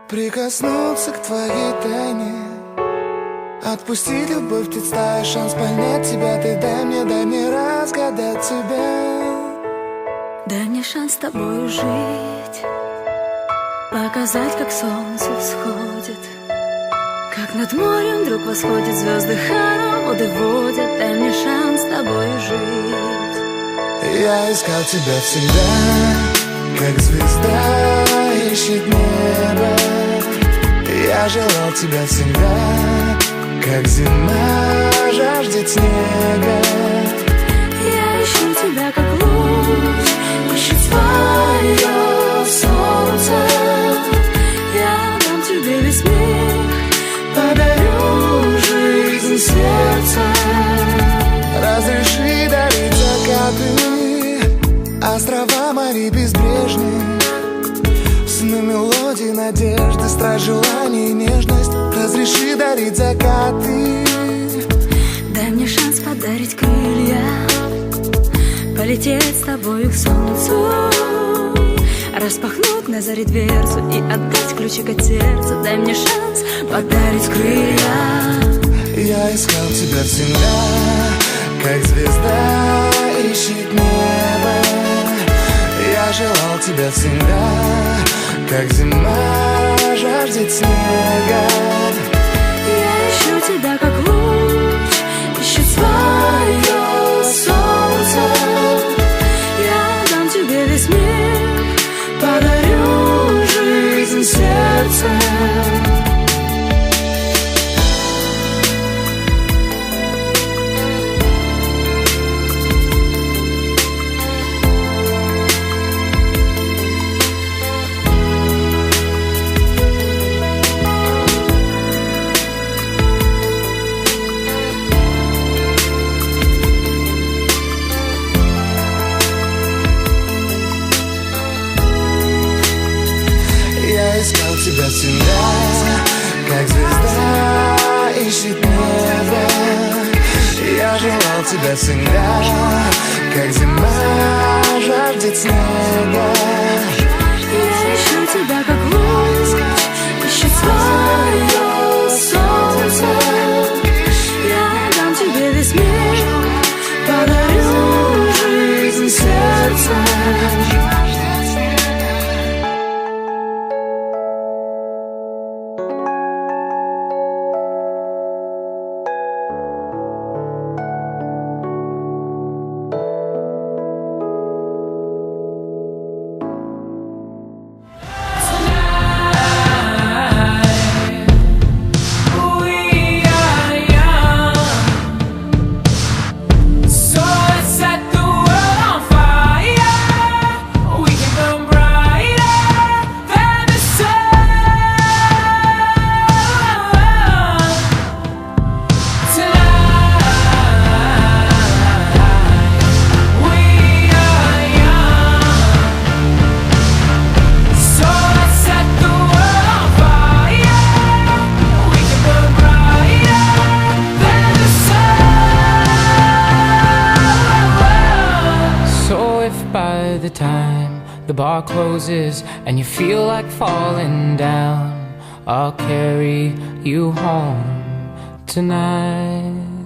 Прикоснуться к твоей тайне, отпустить любовь, представить шанс понять тебя. Ты дай мне разгадать тебя. Дай мне шанс с тобой жить, показать, как солнце всходит, как над морем вдруг восходят звезды, хороводы водят. Дай мне шанс с тобой жить. Я искал тебя всегда, как звезда ищет небо. Я желал тебя всегда, как зима жаждет снега. Я ищу тебя, как луч ищет свое солнце. Я дам тебе весь мир, подарю жизнь сердца. Разреши дарить закаты, острова, моря безбрежные, сны, мелодии, надежды, страсть, желание и нежность. Разреши дарить закаты. дай мне шанс подарить крылья, полететь с тобою к солнцу, распахнуть на заре дверцу и отдать ключик от сердца. Дай мне шанс подарить крылья. Я искал тебя всегда, как звезда ищет небо. Я желал тебя всегда, как зима жаждет снега. Я ищу тебя, как луч ищет свое солнце. Я дам тебе весь мир, подарю жизнь сердца. Я искал тебя всегда, как звезда ищет небо. Я желал тебя всегда, как зима жаждет снега. я ищу тебя, как луч ищет свое солнце. Я дам тебе весь мир, подарю жизнь сердца. By the time the bar closes and you feel like falling down, I'll carry you home tonight.